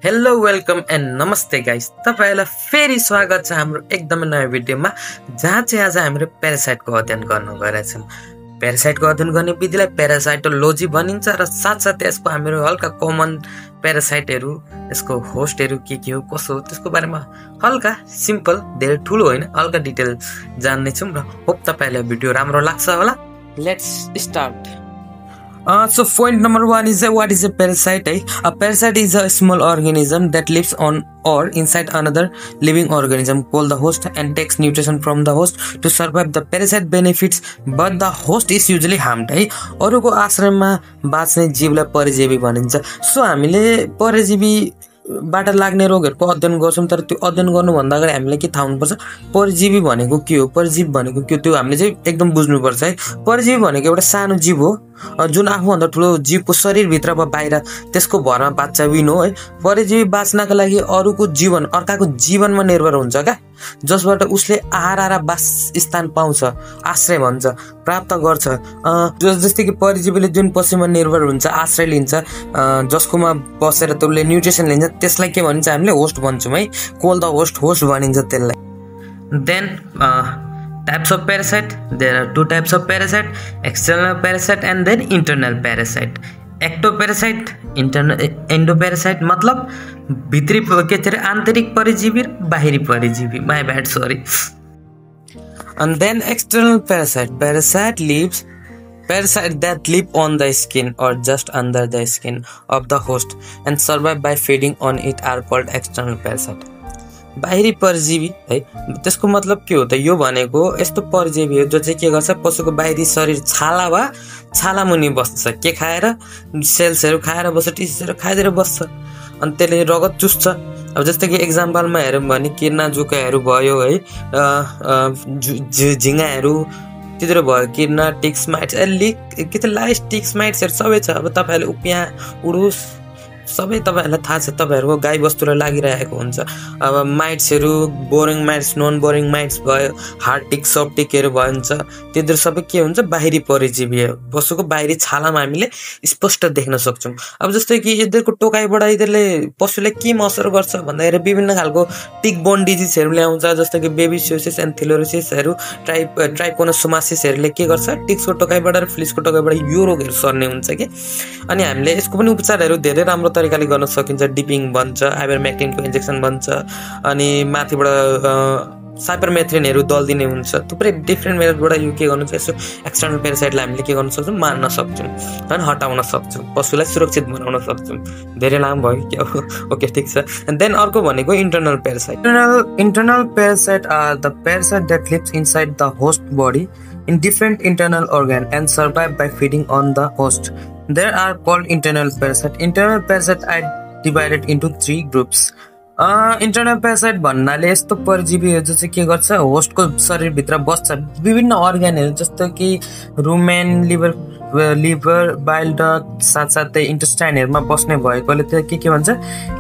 Hello welcome and नमस्ते guys, तपाईहरुलाई फेरि स्वागत छ हाम्रो एकदमै नयाँ भिडियोमा जहाँ चाहिँ आज हामीले प्यारासाइटको अध्ययन गर्न गएछौँ। प्यारासाइटको अध्ययन गर्ने विधिलाई प्यारासाइटोलोजी भनिन्छ र साथसाथै यसको हाम्रो हल्का कमन प्यारासाइटहरु, यसको होस्टहरु के हो कसो हो त्यसको बारेमा हल्का सिम्पल, धेरै ठूलो होइन, हल्का डिटेल जान्ने छौं र होप तपाईहरुलाई भिडियो राम्रो लाग्छ होला। Let's start. So point number 1 is what is a parasite? A parasite is a small organism that lives on or inside another living organism called the host and takes nutrition from the host to survive. The parasite benefits but the host is usually harmed. अरुको आश्रममा बाँच्ने जीवलाई परजीवी भनिन्छ। So हामीले परजीवी बाट लाग्ने रोगहरुको अध्ययन गर्छौं, तर त्यो अध्ययन गर्नु भन्दा अगाडि हामीले के थाहा हुनुपर्छ, परजीवी भनेको के हो, परजीव भनेको के हो, त्यो हामीले चाहिँ एकदम बुझ्नु पर्छ है। परजीवी भनेको एउटा सानो जीव हो जुन आफूभन्दा ठुलो जीवको शरीर भित्र वा बाहिर त्यसको भरमा बाँच्छ विन हो है। परजीवी बाँच्नका लागि अरूको जीवन, अर्काको जीवनमा निर्भर हुन्छ क्या, जसबाट उसले आहार र वासस्थान पाउँछ, आश्रय भन्छ, प्राप्त गर्छ। जस्तै कि परजीवीले जुन पशुमा निर्भर हुन्छ, आश्रय लिन्छ, जसकोमा बसेर त्यसले न्युट्रिसन लिन्छ, त्यसलाई के भनिन्छ, हामीले होस्ट भन्छौँ है। कोल द होस्ट भनिन्छ त्यसलाई। Then types of parasite, there are two types of parasite, external parasite and then internal parasite. Ectoparasite, endoparasite मतलब भित्री के अरे आन्तरिक परजीवी र बाहिरी परजीवी, my bad, sorry. And then external parasite that live on the skin or just under the skin of the host and survive by feeding on it are called external parasite. बाहिरी परजीवी है, त्यसको मतलब के हो त, यो भनेको यस्तो परजीवी हो जो चाहिँ के गर्छ, पशुको बाहिरी शरीर छाला वा छाला मुनि बस्छ, के खाएर, सेल्सहरु खाएर बस्छ, टिस्युहरु खाइदिएर बस्छ, अनि त्यसले रगत चुस्छ। अब जस्तै कि एक्जाम्पलमा हेरौँ भने किर्ना जुकाहरू भयो है, झिंगाहरू त्यतिर भयो, किर्ना, टिक्स माइट्स, के त लाइस टिक्स माइट्सहरु सबै छ। अब तपाईहरुले उपिया, उडुस सबै तपाईहरुलाई थाहा छ, तपाईहरुको गाई बस्तुलाई लागिरहेको हुन्छ। अब माइट्सहरु, boring mites, non boring mites भयो, हार्ड टिक, सफ्ट टिकहरु भन्छ, तिनीहरु सबै के हुन्छ, बाहिरी परजीवी हो। पशुको बाहिरी छालामा हामीले स्पष्ट देख्न सक्छौं। अब जस्तै कि यिनीहरुको टोकाइबाट यिनीहरुले पशुलाई के असर गर्छ भन्दाखेरि विभिन्न खालको टिक बोन डिजिजहरु ल्याउँछ, जस्तै कि बेबिसियोसिस, एन्थिलोरोसिसहरु, ट्राइकोनोसोमासिसहरुले के गर्छ, टिक्सको टोकाइबाट र फ्लिसको टोकाइबाट यो रोगहरु सर्ने हुन्छ के। अनि हामीले यसको पनि उपचारहरु धेरै राम्रो तरिकाले गर्न सकिन्छ। डिपिङ भन्छ, आइभरमेक्टिनको इन्जेक्सन भन्छ, अनि माथिबाट साइपरमेथ्रिनहरु दल दिने हुन्छ। थुप्रै डिफरेन्ट मेथडबाट यो के गर्नु छ, यसो एक्सटर्नल प्यारासाइटलाई हामीले के गर्न सक्छौं, मार्न सक्छौं अनि हटाउन सक्छौं, पशुलाई सुरक्षित बनाउन सक्छौं। धेरै लामो भयो के, ओके ठीक छ। एन्ड देन अर्को भनेको internal parasite. Internal parasite are the parasite that lives inside the host body in different internal organ and survive by feeding on the host. There are called internal parasite. Internal parasite are divided into 3 groups. Internal parasite भन्नाले यस्तो परजीवीहरु जो चाहिँ के गर्छ, होस्टको शरीर भित्र बस्छ, विभिन्न अर्गनहरु जस्तो कि रुमेन, लिभर, बाइल डक्ट, साथसाथै इन्टेस्टाइनहरुमा बस्ने भएकोले त्यो के भन्छ,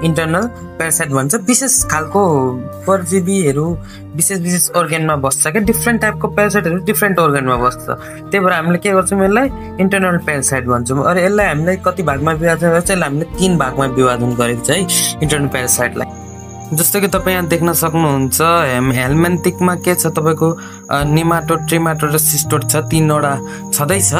इन्टर्नल प्यारासाइट भन्छ। विशेष खालको परजीवीहरु विशेष अर्गनमा बस्छ के, डिफरेन्ट टाइपको प्यारासाइटहरु डिफरेन्ट अर्गनमा बस्छ, त्यही भएर हामीले के गर्छौं, यसलाई इन्टर्नल प्यारासाइट भन्छौं। अरे यसलाई हामीले कति भागमा विभाजन गर्छ, यसलाई हामीले 3 भागमा विभाजन गरेको छ है इन्टर्नल प्यारासाइटलाई। जस्तो कि तपाईं यहाँ देख्न सक्नुहुन्छ, हेलमेन्थिकमा के छ, तपाईको निमाटोड, ट्रिमाटोड र सिस्टोड छ, 3 वटा छदैछ।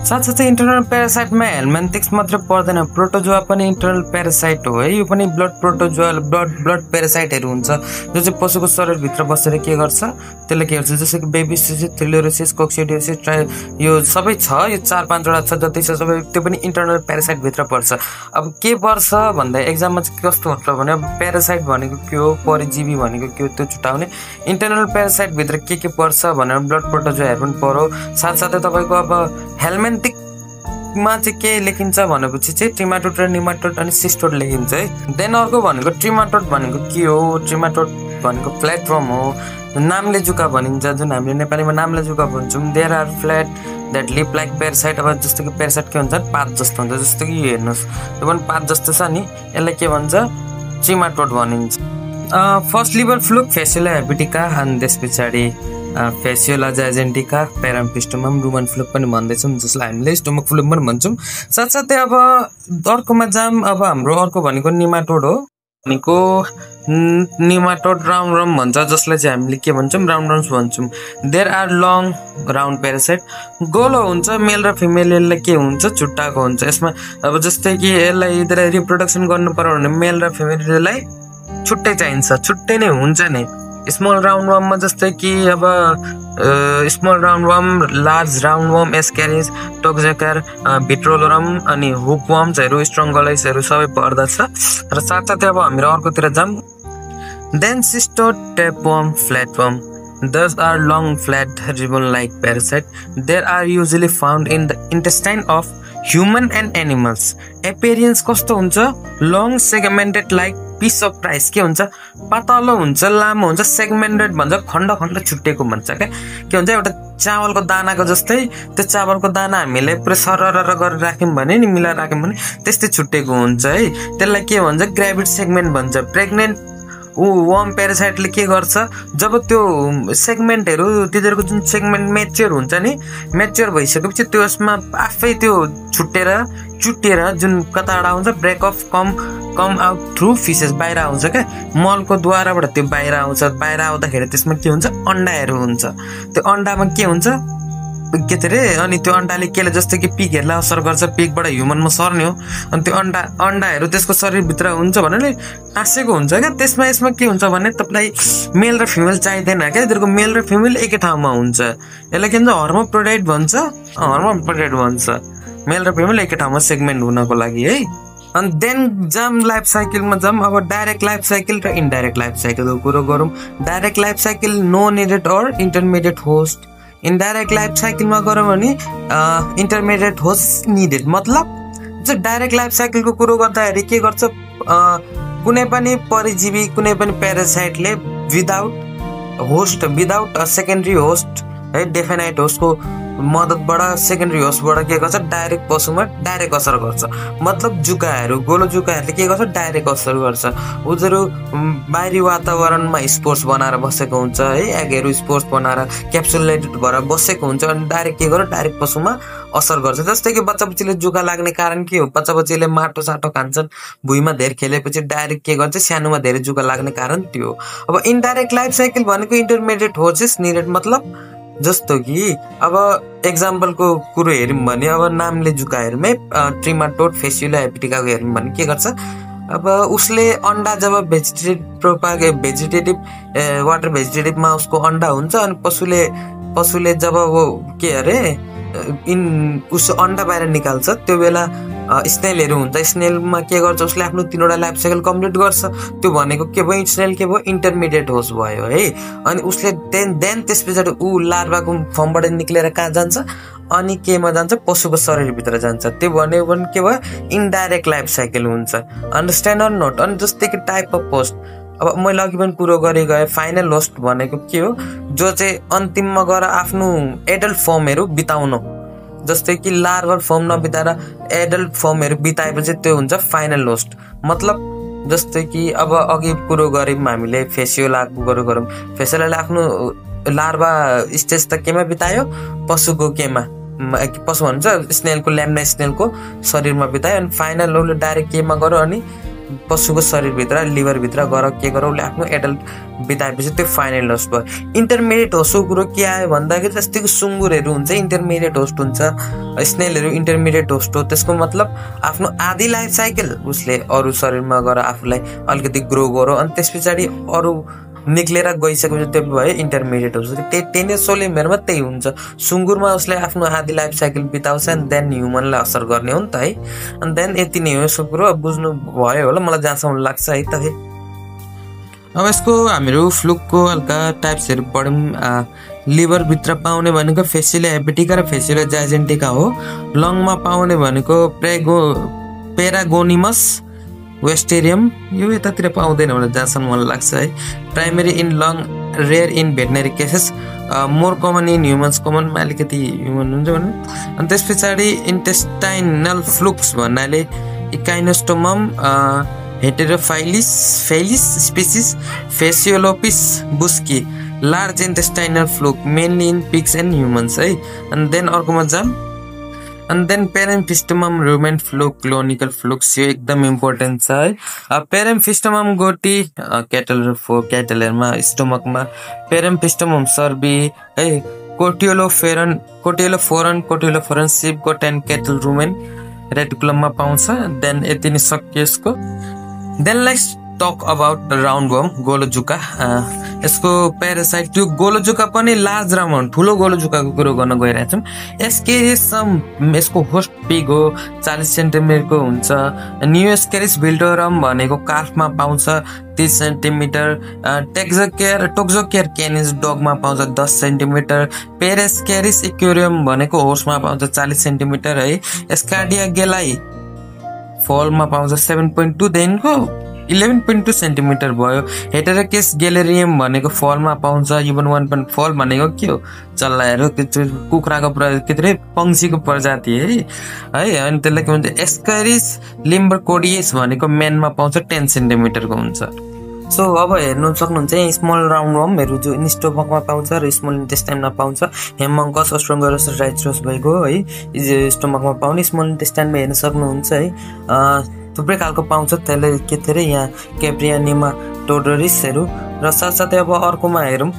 साथसाथै इन्टर्नल प्यारासाइटमा हेलमेन्थिक्स मात्र पर्दैन, प्रोटोजोआ पनि इन्टर्नल प्यारासाइट हो है। यो पनि ब्लड प्रोटोजोआ, ब्लड प्यारासाइटहरु हुन्छ जो चाहिँ पशुको शरीर भित्र बसेर के गर्छ, त्यसले के गर्छ, जस्तो कि बेबिसियोसिस, थ्यालेरोसिस, कोक्सिडियोसिस, यो सबै छ, यो 4-5 वटा छ, जति छ सबै त्यो पनि इन्टर्नल प्यारासाइट भित्र पर्छ। अब के पर्छ भन्दा एक्जाममा चाहिँ कस्तो हुन्छ भने, अब प्यारासाइट भनेको के हो, परजीवी भनेको के हो, त्यो छुटाउने। इन्टर्नल प्यारासाइट भित्र के पर्छ भनेर ब्लड प्रोटोजोआहरु पनि पर्यो। साथसाथै तपाईको अब हेलमेन्थिकमा चाहिँ के लेखिन्छ भनेपछि चाहिँ ट्रिमाटोड र निमाटोड अनि सिस्टोड लेखिन्छ है। देन अर्को भनेको ट्रिमाटोड भनेको के हो, ट्रिमाटोड भनेको फ्ल्याटवर्म हो, नामले जुका भनिन्छ, जुन हामीले नेपालीमा नामले जुका भन्छौँ। There are flat that live like parasite. अब जस्तो कि प्यारासाइट के हुन्छ, पात जस्तो हुन्छ, जस्तो कि हेर्नुहोस् यो पनि पात जस्तो छ नि, यसलाई के भन्छ, ट्रिमाटोड भनिन्छ। फर्स्ट लिभर फ्लुक, फेसिला हेपेटिका, अनि त्यस पछाडि फेसियोला जाइजेन्टिका, पेराम्पिस्टोमम, रुमन फ्लुक पनि भन्दैछौँ, जसलाई हामीले स्टोमक फ्लुक पनि भन्छौँ। साथसाथै अब अर्कोमा जाम, अब हाम्रो अर्को भनेको निमाटोड हो। भनेको निमाटोड राउन्ड भन्छ, जसलाई चाहिँ हामीले के भन्छौँ, राउन्ड रम्स भन्छौँ। There are long round parasite, गोलो हुन्छ, मेल र फिमेल यसलाई के हुन्छ, छुट्टाएको हुन्छ। यसमा अब जस्तै कि यसलाई रिप्रोडक्सन गर्नु पर्यो भने मेल र फिमेललाई छुट्टै चाहिन्छ, छुट्टै नै हुन्छ नै। स्मल राउन्ड वर्ममा जस्तै कि अब small round worm, large round worm, Ascaris, Toxocara, vitulorum अनि हुक वर्म्सहरू, स्ट्रङ्गलाइसहरू सबै पर्दछ। र साथसाथै अब हाम्रो अर्कोतिर जाऊँ। देन सिस्टो tapeworm, flatworm, those are long flat ribbon like parasite. They are usually found in the intestine of human and animals. Appearance कस्तो हुन्छ, long segmented like piece of rice, के हुन्छ, पातलो हुन्छ, लामो हुन्छ, सेगमेन्टेड भन्छ, खण्ड खण्ड छुट्टेको भन्छ। के हुन्छ, एउटा चावलको दानाको जस्तै, त्यो चावलको दाना हामीले पुरै सरर गरेर राख्यौँ भने नि, मिलाएर राख्यौँ भने त्यस्तै छुट्टेको हुन्छ है। त्यसलाई के भन्छ, ग्राभिड सेगमेन्ट भन्छ। प्रेग्नेन्ट वर्म प्यारासाइटले के गर्छ, जब त्यो सेगमेन्टहरू, तिनीहरूको जुन सेगमेन्ट मेच्योर हुन्छ नि, मेच्योर भइसकेपछि त्यसमा आफै त्यो छुट्टेर चुट्टिएर जुन कताबाट आउँछ, break off come out through faeces, बाहिर आउँछ क्या, मलको द्वाराबाट त्यो बाहिर आउँछ। बाहिर आउँदाखेरि त्यसमा के हुन्छ, अन्डाहरू हुन्छ। त्यो अन्डामा के हुन्छ, के अरे, अनि त्यो अन्डाले केले, जस्तै कि पिगहरूलाई असर गर्छ, पिगबाट ह्युमनमा सर्ने हो। अनि त्यो अन्डाहरू त्यसको शरीरभित्र हुन्छ भने टाँसेको हुन्छ क्या। त्यसमा यसमा के हुन्छ भने तपाईँलाई मेल र फिमेल चाहिँदैन क्या, तिनीहरूको मेल र फिमेल एकै ठाउँमा हुन्छ। यसलाई के भन्छ, हर्मोप्रोडाइट भन्छ, हर्मोप्रोडाइट भन्छ। मेल र फिमेल एकै ठाउँमा सेगमेन्ट हुनको लागि है। अनि देन जाम लाइफ साइकलमा जाम। अब डाइरेक्ट लाइफ साइकल र इन्डाइरेक्ट लाइफ साइकलको कुरो गरौँ। Direct life cycle, no needed or intermediate host. Indirect life साइकलमा गरौँ भने इन्टरमिडिएट होस्ट निडेड। मतलब जो डाइरेक्ट लाइफ साइकलको कुरो गर्दाखेरि के गर्छ, कुनै पनि परिजीवी, कुनै पनि प्यारासाइटले विदाउट सेकेन्डरी होस्ट है, डेफिनाइट होस्टको मद्दतबाट, सेकेन्डरी होस्टबाट के गर्छ, डाइरेक्ट पशुमा डाइरेक्ट असर गर्छ। मतलब जुकाहरू, गोलो जुकाहरूले के गर्छ, डाइरेक्ट असर गर्छ। उनीहरू बाहिरी वातावरणमा स्पोर्स बनाएर बसेको हुन्छ है, एगहरू स्पोर्स बनाएर क्याप्सुलेटेड भएर बसेको हुन्छ। अनि डाइरेक्ट के गर्छ, डाइरेक्ट पशुमा असर गर्छ। जस्तै कि बच्चा बच्चीले जुका लाग्ने कारण के हो, बच्चा बच्चीले माटो साटो खान्छन्, भुइँमा धेरै खेलेपछि डाइरेक्ट के गर्छ, सानोमा धेरै जुका लाग्ने कारण त्यो हो। अब इन्डाइरेक्ट लाइफ साइकल भनेको इन्टरमिडिएट होस्ट निडेड। मतलब जस्तो कि अब एक्जाम्पलको कुरो हेऱ्यौँ भने, अब नामले जुकाहरूमै ट्रिमाटोड, फेसियोला हेपेटिकाको हेऱ्यौँ भने के गर्छ, अब उसले अन्डा जब भेजिटेटिभ वाटर भेजिटेटिभमा उसको अन्डा हुन्छ, अनि पशुले जब वो के अरे उस अन्डा बाहिर निकाल्छ, त्यो बेला स्नेलहरू हुन्छ। स्नेलमा के गर्छ, उसले आफ्नो 3वटा लाइफ साइकल कम्प्लिट गर्छ। त्यो भनेको के भयो, स्नेल के भयो, इन्टरमिडिएट होस्ट भयो है। अनि उसले देन त्यस पछाडि लार्भाको फर्मबाट निक्लेर कहाँ जान्छ, अनि केमा जान्छ, पशुको शरीरभित्र जान्छ। त्यो भन्यो भने के भयो, इन्डाइरेक्ट लाइफ साइकल हुन्छ। Understand or note. अनि जस्तै कि टाइप अफ होस्ट, अब मैले अघि पनि कुरो गरेँ गएँ, फाइनल होस्ट भनेको के हो, जो चाहिँ अन्तिममा गएर आफ्नो एडल्ट फर्महरू बिताउनु। जस्तै कि लार्भल फर्म नबिताएर एडल्ट फर्महरू बिताएपछि त्यो हुन्छ फाइनल होस्ट। मतलब जस्तै कि अब अघि कुरो गऱ्यौँ हामीले फेसियोलाको कुरो गरौँ, फेसियोलाले आफ्नो लार्भा स्टेज त केमा बितायो, पशुको केमा, पशु भन्छ स्नेलको, ल्याम्ना स्नेलको शरीरमा बितायो। अनि फाइनल उसले डाइरेक्ट केमा गऱ्यो, अनि पशुको शरीरभित्र, लिभरभित्र गएर के गऱ्यो, उसले आफ्नो एडल्ट बिताएपछि त्यो फाइनल होस्ट भयो। इन्टरमिडिएट होस्टको कुरो के आयो भन्दाखेरि, जस्तै कि सुँगुरहरू हुन्छ, इन्टरमिडिएट होस्ट हुन्छ, स्नेलहरू इन्टरमिडिएट होस्ट हो। त्यसको मतलब आफ्नो आधी लाइफ साइकल उसले अरू शरीरमा गएर आफूलाई अलिकति ग्रो गरो, अनि त्यस पछाडि अरू निक्लेर गइसकेपछि त्यो भयो इन्टरमिडिएट होस्ट। त्यही सोलेमेरमा त्यही हुन्छ। सुँगुरमा उसले आफ्नो आधी लाइफ साइकल बिताउँछ, अनि देन ह्युमनलाई असर गर्ने हो नि त है। अनि देन यति नै हो यसको कुरो, बुझ्नु भयो होला मलाई जहाँसम्म लाग्छ है त है। अब यसको हामीहरू फ्लुकको हल्का टाइप्सहरू पढौँ। लिभरभित्र पाउने भनेको फेसियोला हेपेटिका र फेसियोला जाइजेन्टिका हो। लङमा पाउने भनेको पेरागोनिमस वेस्टेरियम, यो यतातिर पाउँदैन भनेर जहाँसम्म मलाई लाग्छ है। Primary in lung, rare in veterinary cases, more common in humans, कमनमा अलिकति ह्युमन हुन्छ भने। अनि त्यस पछाडि इन्टेस्टाइनल फ्लुक्स भन्नाले Echinostoma, Heterophyes felis species, Fasciolopsis buski, large intestinal fluke mainly in pigs and humans है। अनि देन अर्कोमा जाम। अनि then Paramphistomum rumen fluke conical flukes, यो एकदम इम्पोर्टेन्ट छ है। पेरेम्फिस्टोमम गोटी क्याटलहरूमा स्टोमकमा, पेरेम्फिस्टोमम सर्बी है, Cotylophoron sheep goat and cattle rumen रेटिकुलममा पाउँछ। देन यति नै सक्यो यसको। Then let's talk about roundworm गोलोजुका। यसको प्यारासाइट त्यो गोलोजुका पनि लार्ज राउन्ड ठुलो गोलोजुकाको कुरो गर्न गइरहेको छौँ। यसको होस्ट पिग हो, 40 सेन्टिमिटरको हुन्छ। न्युएस्केरिस भिल्टोरम भनेको काफमा पाउँछ 30 सेन्टिमिटर। टोक्जोकेयर क्यानिस डगमा पाउँछ 10 सेन्टिमिटर। पेरेस्केरिस इक्वेरियम भनेको होर्समा पाउँछ 40 सेन्टिमिटर है। एस्कार्डिया गेलाई फलमा पाउँछ 7.2 देखिको 11.2 सेन्टिमिटर भयो। हेटेरोकेस गेलेरियम भनेको फलमा पाउँछ इभन 1. फल भनेको के हो, चल्लाहरू कुखुराको के अरे पंक्षीको प्रजाति है। अनि त्यसलाई के भन्छ, एस्करिस लिम्बरकोडियस भनेको मेनमा पाउँछ 10 सेन्टिमिटरको हुन्छ। सो अब हेर्नु सक्नुहुन्छ यहाँ स्मल राउन्डवर्महरू जो स्टोमकमा पाउँछ र स्मल इन्टेस्टाइनमा पाउँछ। हेमङ्कस अस्ट्रोङ्गरस राइट्रोस भएको है स्टोमकमा पाउने, स्मल इन्टेस्टाइनमा हेर्न सक्नुहुन्छ है। थुप्रै खालको पाउँछ, त्यसले के अरे यहाँ क्याप्रिया नेमाटोडोरिसहरू। र साथसाथै अब अर्कोमा हेरौँ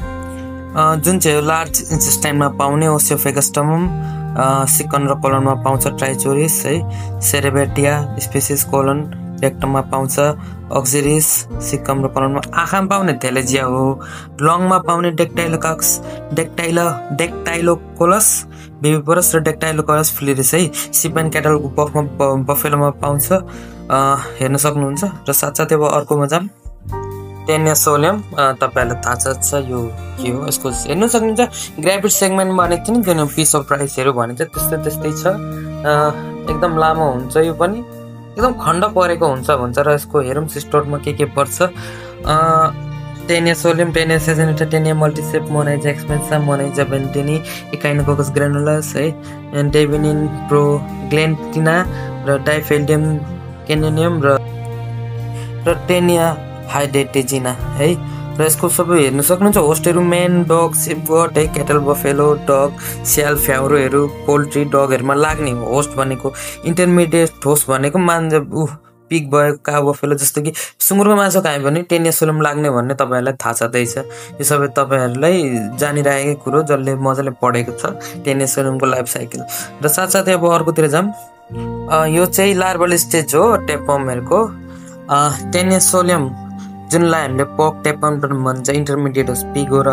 जुन चाहिँ लार्ज इन्टेस्टाइनमा पाउने ओसियोफेगस्टमम, सिकन र कोलनमा पाउँछ ट्राइचोरिस है। सेरेबेटिया स्पेसिस कोलन रेक्टममा पाउँछ अक्सिरिस, सिकम र कोलनमा। आँखामा पाउने थेलेजिया हो। लङमा पाउने डेक्टाइलोकोलस बेबिपोरस र डेक्टाइलोकोलस फ्लिरिस है। सिप एन्ड क्याटलको बफेलोमा पाउँछ, हेर्न सक्नुहुन्छ। र साथसाथै अब अर्कोमा जाम। टेनियासोलियम तपाईँहरूलाई थाहा छ यो के हो, यसको हेर्न सक्नुहुन्छ। ग्राभिड सेगमेन्ट भनेको थियो नि जुन पिस अफ राइसहरू भनिन्छ त्यस्तै छ। एकदम लामो हुन्छ, यो पनि एकदम खण्ड परेको हुन्छ भन्छ। र यसको हेरौँ सिस्टोटमा के पर्छ। टेनियासोलियम, टेनिया सेजेनेटा, टेनिया मल्टिसेप, मोनाइजा एक्सपेन्सा, मोनाइजा बेन्टिनी, इकाइनोकोकस ग्रानुलस है, डेबिनिन प्रोग्लेन्टिना र डाइफेल्डियम केनियम र टेनिया हाइडेटेजिना है। र यसको सबै हेर्न सक्नुहुन्छ। होस्टहरू मेन डग, सिपगट है, क्याटल, बफेलो डग, स्याल, फ्याउरोहरू, पोल्ट्री डगहरूमा लाग्ने होस्ट भनेको। इन्टरमिडिएट होस्ट भनेको पिग भयो, काउ, बफेलो, जस्तो कि सुँगुरको मासु खायो भने टेनियासोलियम लाग्ने भन्ने तपाईँहरूलाई थाहा छँदैछ। यो सबै तपाईँहरूलाई जानिरहेकै कुरो जसले मजाले पढेको छ टेनियासोलियमको लाइफ साइकल। र साथसाथै अब अर्कोतिर जाऊँ। यो चाहिँ लार्भल स्टेज हो टेपमहरूको। टेनियासोलियम जुनलाई हामीले पोक टेपम भन्छ, इन्टरमिडिएट होस्, पिग हो र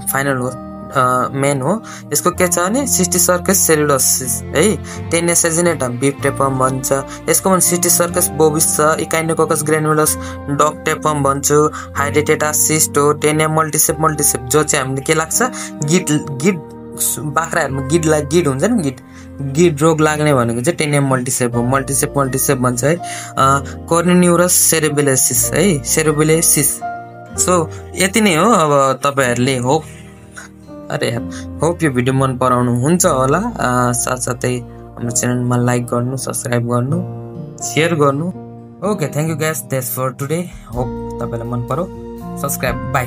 फाइनल हो मेन हो। यसको के छ भने सिस्टिसर्कस सेलुलोसिस है। टेनिया सेजिनेटा बिफ टेपम भन्छ। यसको पनि सिस्टिसर्कस बोबिस छ। इकाइनोकोकस ग्रेनुलस डग टेपम भन्छु। हाइडेटेटा सिस्ट हो। टेनिया मल्टिसेप जो चाहिँ हामीले के लाग्छ, गिड बाख्राहरूमा गिड हुन्छ नि, गिड रोग लाग्ने भनेको चाहिँ टेनिया मल्टिसेप हो। मल्टिसेप भन्छ है। कोर्निन्युरस सेरेबेलेसिस है, सेरेबेलेसिस। सो यति नै हो। अब तपाईँहरूले होप यो भिडियो मन पराउनु हुन्छ होला। साथसाथै हाम्रो च्यानलमा लाइक गर्नु, सब्सक्राइब गर्नु, सेयर गर्नु। Okay, thank you guys, that's for today. Hope तपाईँलाई मन पर्यो। Subscribe, by.